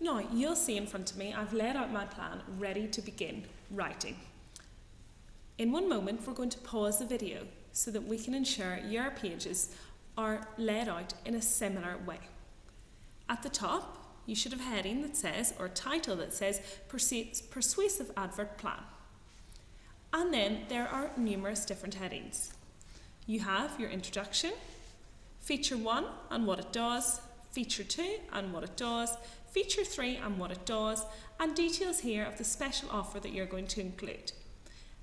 Now, you'll see in front of me, I've laid out my plan, ready to begin writing. In one moment, we're going to pause the video so that we can ensure your pages are laid out in a similar way. At the top, you should have a heading that says, or a title that says, Persuasive Advert Plan. And then there are numerous different headings. You have your introduction, feature 1 and what it does, feature 2 and what it does, feature 3 and what it does, and details here of the special offer that you're going to include.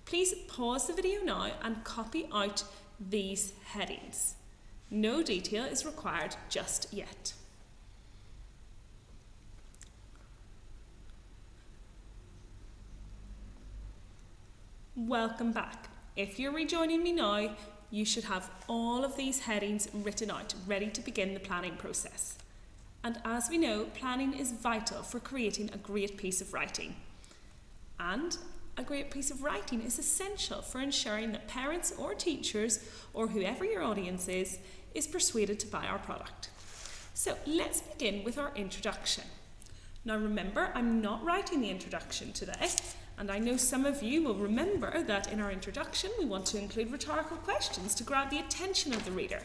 Please pause the video now and copy out these headings. No detail is required just yet. Welcome back. If you're rejoining me now, you should have all of these headings written out, ready to begin the planning process. And as we know, planning is vital for creating a great piece of writing. And a great piece of writing is essential for ensuring that parents or teachers, or whoever your audience is persuaded to buy our product. So let's begin with our introduction. Now remember, I'm not writing the introduction today, and I know some of you will remember that in our introduction we want to include rhetorical questions to grab the attention of the reader.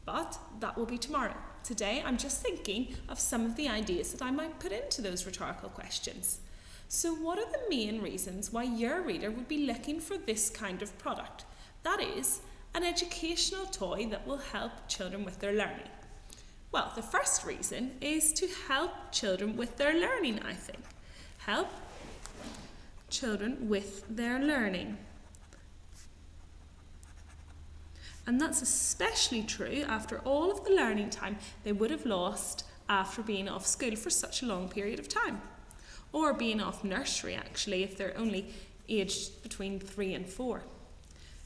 But that will be tomorrow. Today I'm just thinking of some of the ideas that I might put into those rhetorical questions. So what are the main reasons why your reader would be looking for this kind of product? That is, an educational toy that will help children with their learning. Well, the first reason is to help children with their learning, I think. Help children with their learning. And that's especially true after all of the learning time they would have lost after being off school for such a long period of time. Or being off nursery, actually, if they're only aged between 3 and 4.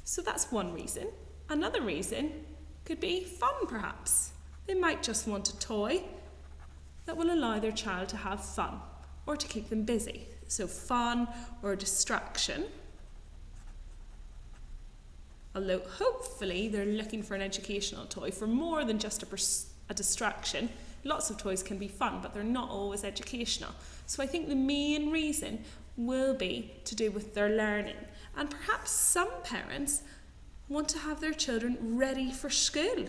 So that's one reason. Another reason could be fun, perhaps. They might just want a toy that will allow their child to have fun or to keep them busy. So fun or distraction. Although hopefully they're looking for an educational toy for more than just a distraction. Lots of toys can be fun, but they're not always educational. So I think the main reason will be to do with their learning. And perhaps some parents want to have their children ready for school.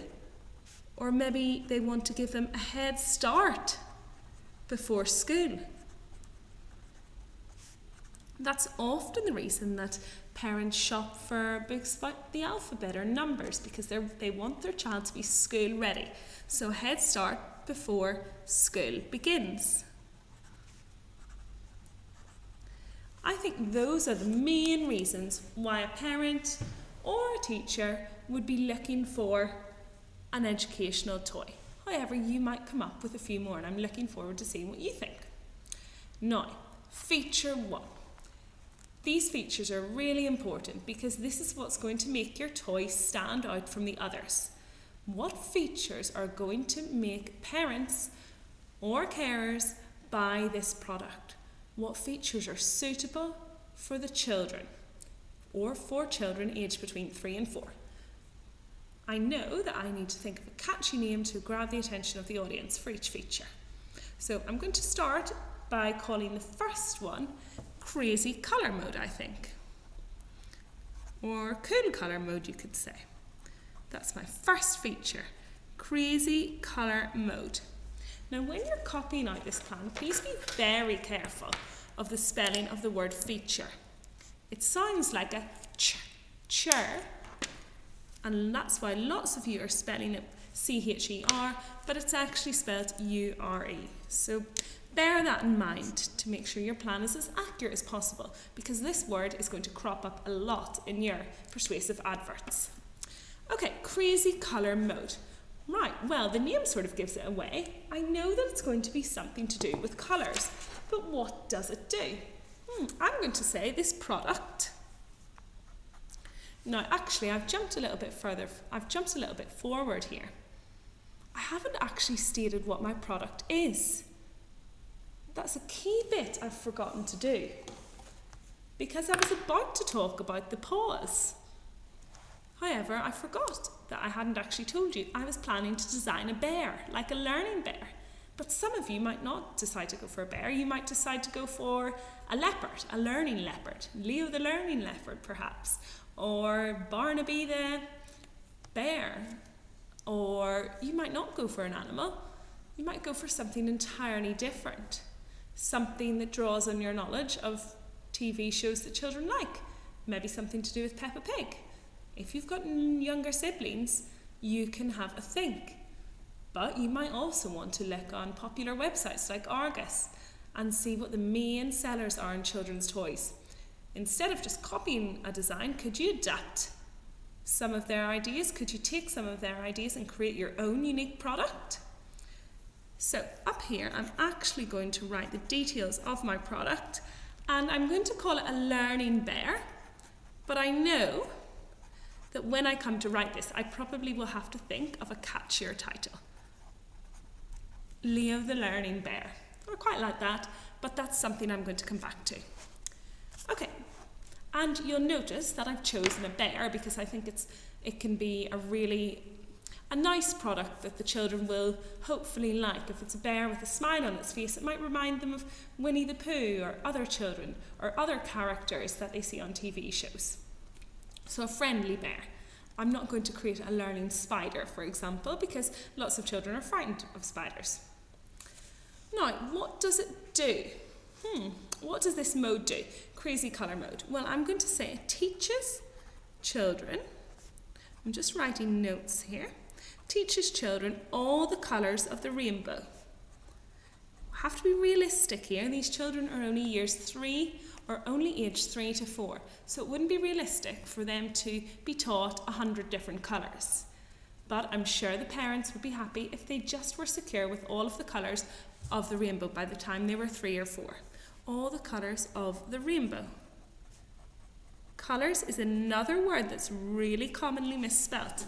Or maybe they want to give them a head start before school. That's often the reason that parents shop for books about the alphabet or numbers, because they want their child to be school ready. So a head start before school begins. I think those are the main reasons why a parent or a teacher would be looking for an educational toy. However, you might come up with a few more, and I'm looking forward to seeing what you think. Now, feature 1. These features are really important because this is what's going to make your toy stand out from the others. What features are going to make parents or carers buy this product? What features are suitable for the children or for children aged between 3 and 4? I know that I need to think of a catchy name to grab the attention of the audience for each feature. So I'm going to start by calling the first one Crazy Colour Mode, I think. Or Cool Colour Mode, you could say. That's my first feature, Crazy Colour Mode. Now when you're copying out this plan, please be very careful of the spelling of the word feature. It sounds like a ch-cher, and that's why lots of you are spelling it C-H-E-R, but it's actually spelled U-R-E. So bear that in mind to make sure your plan is as accurate as possible, because this word is going to crop up a lot in your persuasive adverts. Okay, Crazy Colour Mode. Right, well, the name sort of gives it away. I know that it's going to be something to do with colours, but what does it do? I'm going to say this product. Now, actually, I've jumped a little bit forward here. I haven't actually stated what my product is. That's a key bit I've forgotten to do, because I was about to talk about the paws. However, I forgot that I hadn't actually told you I was planning to design a bear, like a learning bear. But some of you might not decide to go for a bear. You might decide to go for a leopard, a learning leopard, Leo the learning leopard perhaps, or Barnaby the bear. Or you might not go for an animal. You might go for something entirely different. Something that draws on your knowledge of TV shows that children like. Maybe something to do with Peppa Pig. If you've got younger siblings, you can have a think. But you might also want to look on popular websites like Argus and see what the main sellers are in children's toys. Instead of just copying a design, could you adapt some of their ideas? Could you take some of their ideas and create your own unique product? So up here, I'm actually going to write the details of my product, and I'm going to call it a learning bear. But I know that when I come to write this, I probably will have to think of a catchier title. Leo the learning bear. I quite like that, but that's something I'm going to come back to. Okay, and you'll notice that I've chosen a bear because I think it can be a nice product that the children will hopefully like. If it's a bear with a smile on its face, it might remind them of Winnie the Pooh or other children or other characters that they see on TV shows. So a friendly bear. I'm not going to create a learning spider, for example, because lots of children are frightened of spiders. Now, what does it do? What does this mode do? Crazy colour mode. Well, I'm going to say it teaches children, I'm just writing notes here, teaches children all the colours of the rainbow. Have to be realistic here. These children are only aged 3 to 4. So it wouldn't be realistic for them to be taught 100 different colours. But I'm sure the parents would be happy if they just were secure with all of the colours of the rainbow by the time they were 3 or 4. All the colours of the rainbow. Colours is another word that's really commonly misspelt.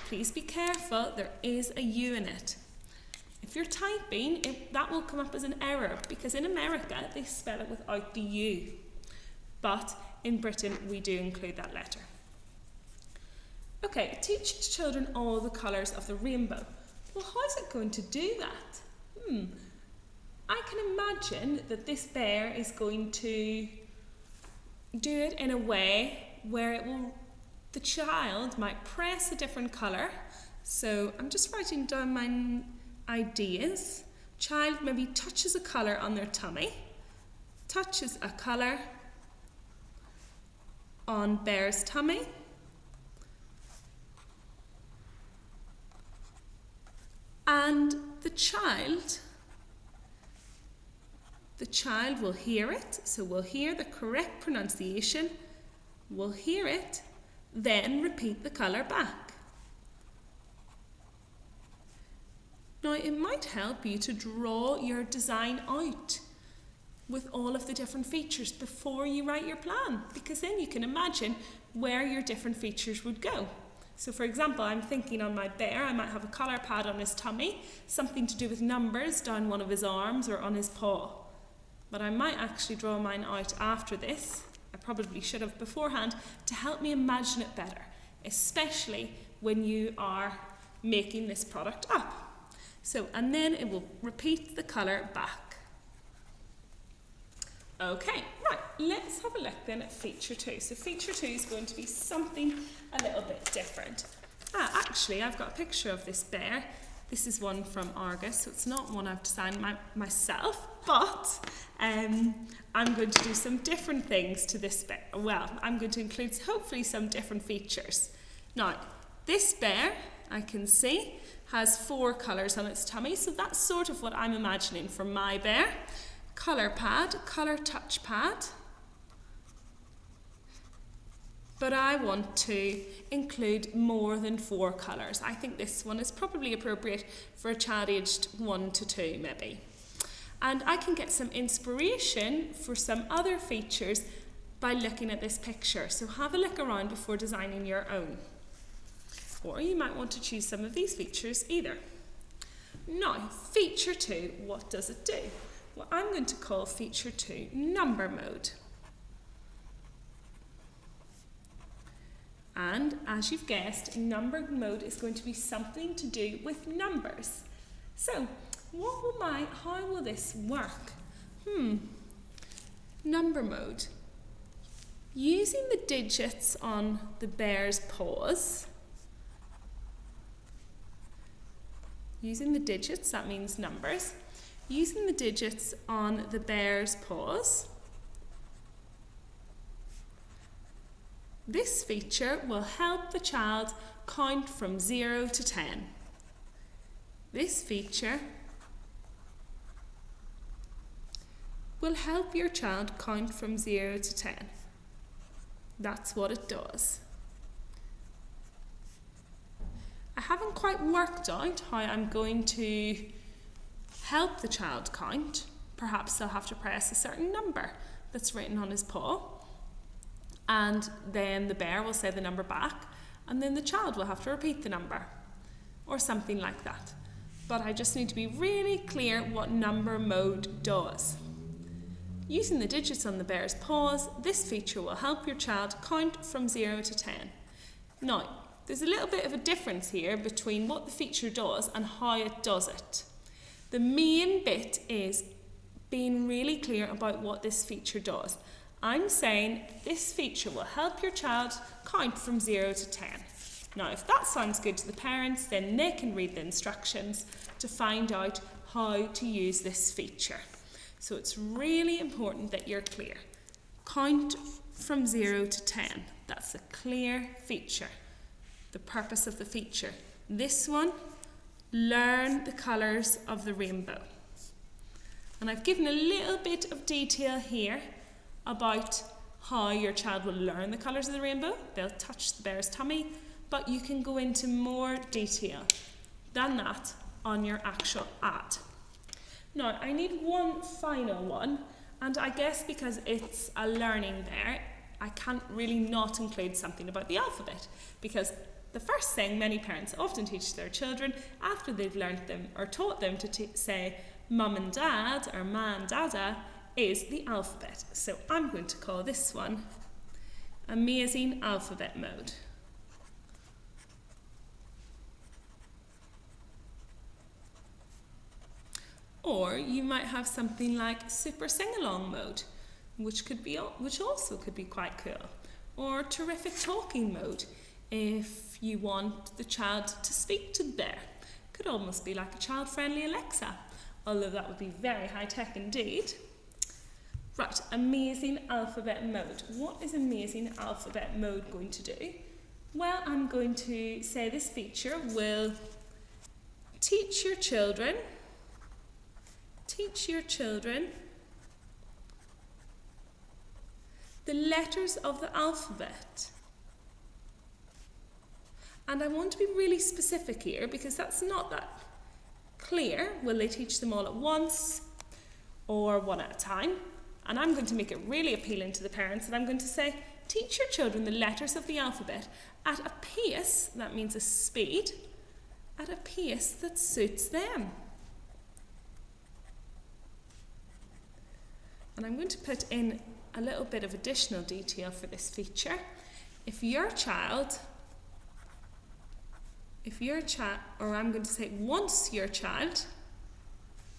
Please be careful, there is a U in it. If you're typing, that will come up as an error because in America they spell it without the U. But in Britain we do include that letter. Okay, it teaches children all the colours of the rainbow. Well, how is it going to do that? I can imagine that this bear is going to do it in a way where the child might press a different colour. So I'm just writing down my ideas. Child maybe touches a colour on their tummy, touches a colour on bear's tummy, and the child will hear it, so we'll hear the correct pronunciation, we'll hear it, then repeat the colour back. Now it might help you to draw your design out with all of the different features before you write your plan, because then you can imagine where your different features would go. So for example, I'm thinking on my bear, I might have a colour pad on his tummy, something to do with numbers down one of his arms or on his paw. But I might actually draw mine out after this, I probably should have beforehand, to help me imagine it better, especially when you are making this product up. So, and then it will repeat the colour back. Okay, right, let's have a look then at feature 2. So feature 2 is going to be something a little bit different. Actually, I've got a picture of this bear. This is one from Argus, so it's not one I've designed myself, but I'm going to do some different things to this bear. Well, I'm going to include hopefully some different features. Now, this bear, I can see, has 4 colours on its tummy, so that's sort of what I'm imagining for my bear. Colour pad, colour touch pad. But I want to include more than 4 colours. I think this one is probably appropriate for a child aged 1 to 2 maybe. And I can get some inspiration for some other features by looking at this picture. So have a look around before designing your own. Or you might want to choose some of these features either. Now, feature 2, what does it do? Well, I'm going to call feature 2 number mode. And as you've guessed, number mode is going to be something to do with numbers. So how will this work? Number mode. Using the digits on the bear's paws. Using the digits, that means numbers. Using the digits on the bear's paws. This feature will help the child count from 0 to 10. This feature will help your child count from 0 to 10. That's what it does. I haven't quite worked out how I'm going to help the child count. Perhaps they'll have to press a certain number that's written on his paw, and then the bear will say the number back, and then the child will have to repeat the number, or something like that. But I just need to be really clear what number mode does. Using the digits on the bear's paws, this feature will help your child count from 0 to 10. Now, there's a little bit of a difference here between what the feature does and how it does it. The main bit is being really clear about what this feature does. I'm saying this feature will help your child count from 0 to 10. Now, if that sounds good to the parents, then they can read the instructions to find out how to use this feature. So it's really important that you're clear. Count from 0 to 10. That's a clear feature. The purpose of the feature. This one, learn the colours of the rainbow. And I've given a little bit of detail here about how your child will learn the colours of the rainbow. They'll touch the bear's tummy, but you can go into more detail than that on your actual ad. Now, I need one final one, and I guess because it's a learning bear, I can't really not include something about the alphabet, because the first thing many parents often teach their children after they've learned them or taught them to say mum and dad or ma and dada is the alphabet. So I'm going to call this one Amazing Alphabet Mode. Or you might have something like Super Sing-Along Mode, which also could be quite cool. Or Terrific Talking Mode, if you want the child to speak to the bear. Could almost be like a child-friendly Alexa, although that would be very high-tech indeed. Right, Amazing Alphabet Mode. What is Amazing Alphabet Mode going to do? Well, I'm going to say this feature will teach your children the letters of the alphabet. And I want to be really specific here because that's not that clear. Will they teach them all at once or one at a time? And I'm going to make it really appealing to the parents, and I'm going to say, teach your children the letters of the alphabet at a pace, that means a speed, at a pace that suits them. And I'm going to put in a little bit of additional detail for this feature.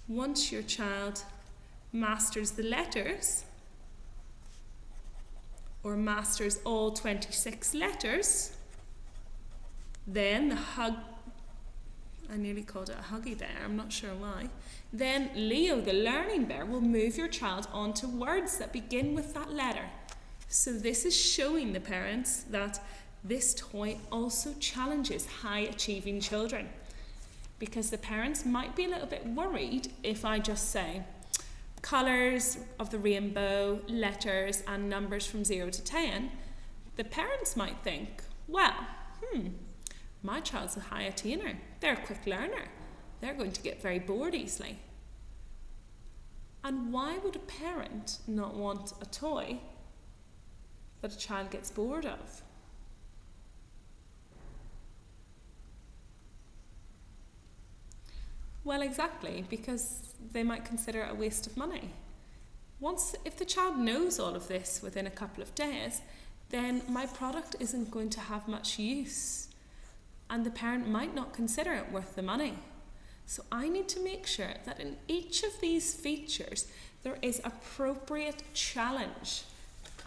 Once your child masters the letters, or masters all 26 letters, then I nearly called it a huggy bear, I'm not sure why. Then Leo, the learning bear, will move your child onto words that begin with that letter. So this is showing the parents that this toy also challenges high-achieving children. Because the parents might be a little bit worried if I just say colours of the rainbow, letters and numbers from 0 to 10. The parents might think, well, my child's a high attainer. They're a quick learner. They're going to get very bored easily. And why would a parent not want a toy that a child gets bored of? Well, exactly, because they might consider it a waste of money. If the child knows all of this within a couple of days, then my product isn't going to have much use, and the parent might not consider it worth the money. So I need to make sure that in each of these features there is appropriate challenge.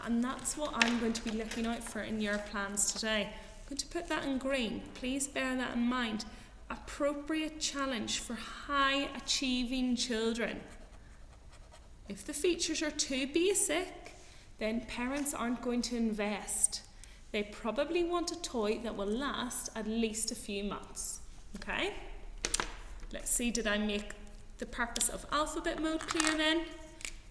And that's what I'm going to be looking out for in your plans today. I'm going to put that in green. Please bear that in mind. Appropriate challenge for high achieving children. If the features are too basic, then parents aren't going to invest. They probably want a toy that will last at least a few months. Okay? Let's see, did I make the purpose of alphabet mode clear then?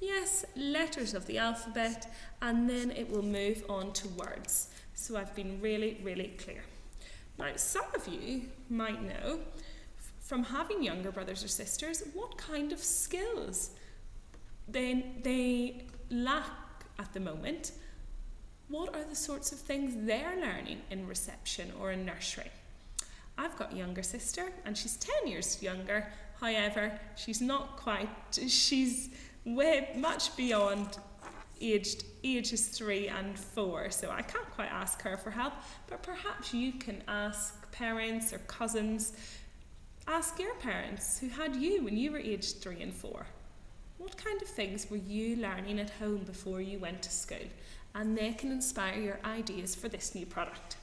Yes, letters of the alphabet, and then it will move on to words. So I've been really, really clear. Now, some of you might know from having younger brothers or sisters what kind of skills they lack at the moment. What are the sorts of things they're learning in reception or in nursery? I've got a younger sister and she's 10 years younger. However, she's way much beyond ages 3 and 4, so I can't quite ask her for help, but perhaps you can ask parents or cousins, ask your parents who had you when you were aged 3 and 4. What kind of things were you learning at home before you went to school? And they can inspire your ideas for this new product.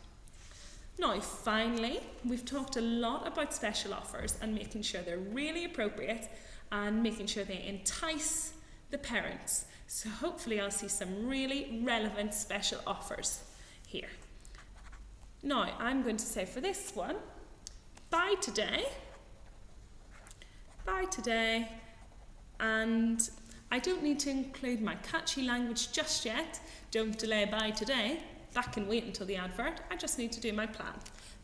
Now, finally, we've talked a lot about special offers and making sure they're really appropriate and making sure they entice the parents. So hopefully I'll see some really relevant special offers here. Now, I'm going to say for this one, buy today, and I don't need to include my catchy language just yet. Don't delay buy today. That can wait until the advert. I just need to do my plan.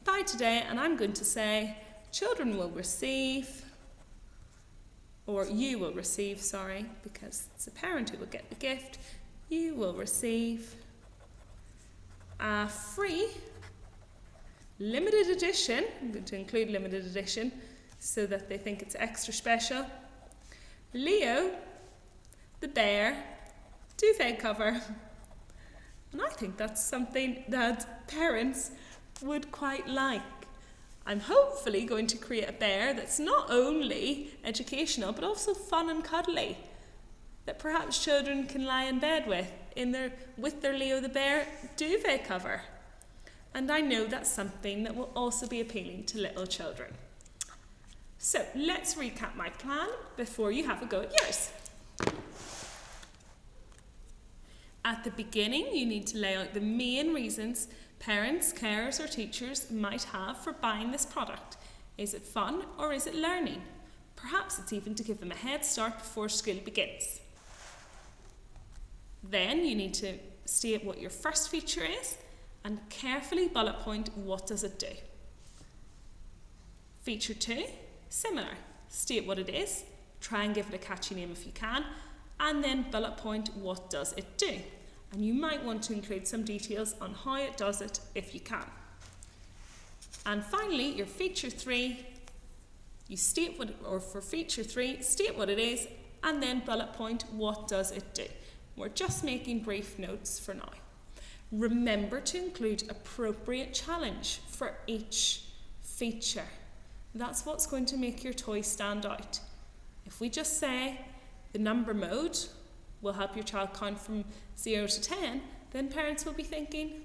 Buy today, and I'm going to say children will receive, or you will receive, sorry, because it's a parent who will get the gift. You will receive a free limited edition. I'm going to include limited edition so that they think it's extra special. Leo, the bear, duvet cover. And I think that's something that parents would quite like. I'm hopefully going to create a bear that's not only educational but also fun and cuddly, that perhaps children can lie in bed with their Leo the bear duvet cover. And I know that's something that will also be appealing to little children. So let's recap my plan before you have a go at yours. At the beginning, you need to lay out the main reasons parents, carers or teachers might have for buying this product. Is it fun or is it learning? Perhaps it's even to give them a head start before school begins. Then you need to state what your first feature is and carefully bullet point what does it do. Feature 2, similar. State what it is, try and give it a catchy name if you can, and then bullet point what does it do. And you might want to include some details on how it does it if you can. And finally, your feature 3, state what it is, and then bullet point what does it do. We're just making brief notes for now. Remember to include appropriate challenge for each feature. That's what's going to make your toy stand out. If we just say the number mode will help your child count from 0 to 10, then parents will be thinking,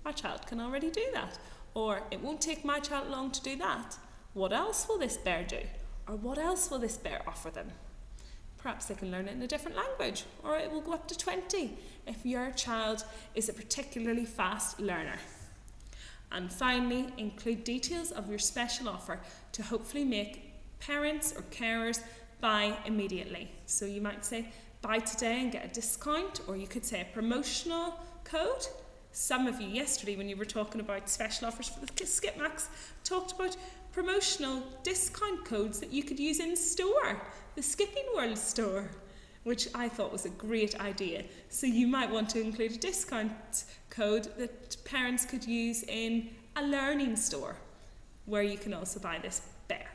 my child can already do that. Or it won't take my child long to do that. What else will this bear do? Or what else will this bear offer them? Perhaps they can learn it in a different language, or it will go up to 20 if your child is a particularly fast learner. And finally, include details of your special offer to hopefully make parents or carers buy immediately. So you might say, buy today and get a discount, or you could say a promotional code. Some of you yesterday, when you were talking about special offers for the Skip Max, talked about promotional discount codes that you could use in store, the Skipping World store, which I thought was a great idea. So you might want to include a discount code that parents could use in a learning store, where you can also buy this bear.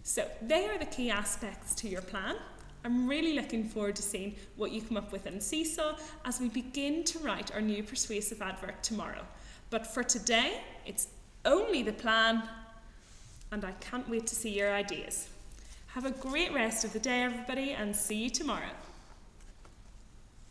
So they are the key aspects to your plan. I'm really looking forward to seeing what you come up with in Seesaw as we begin to write our new persuasive advert tomorrow. But for today, it's only the plan and I can't wait to see your ideas. Have a great rest of the day, everybody, and see you tomorrow.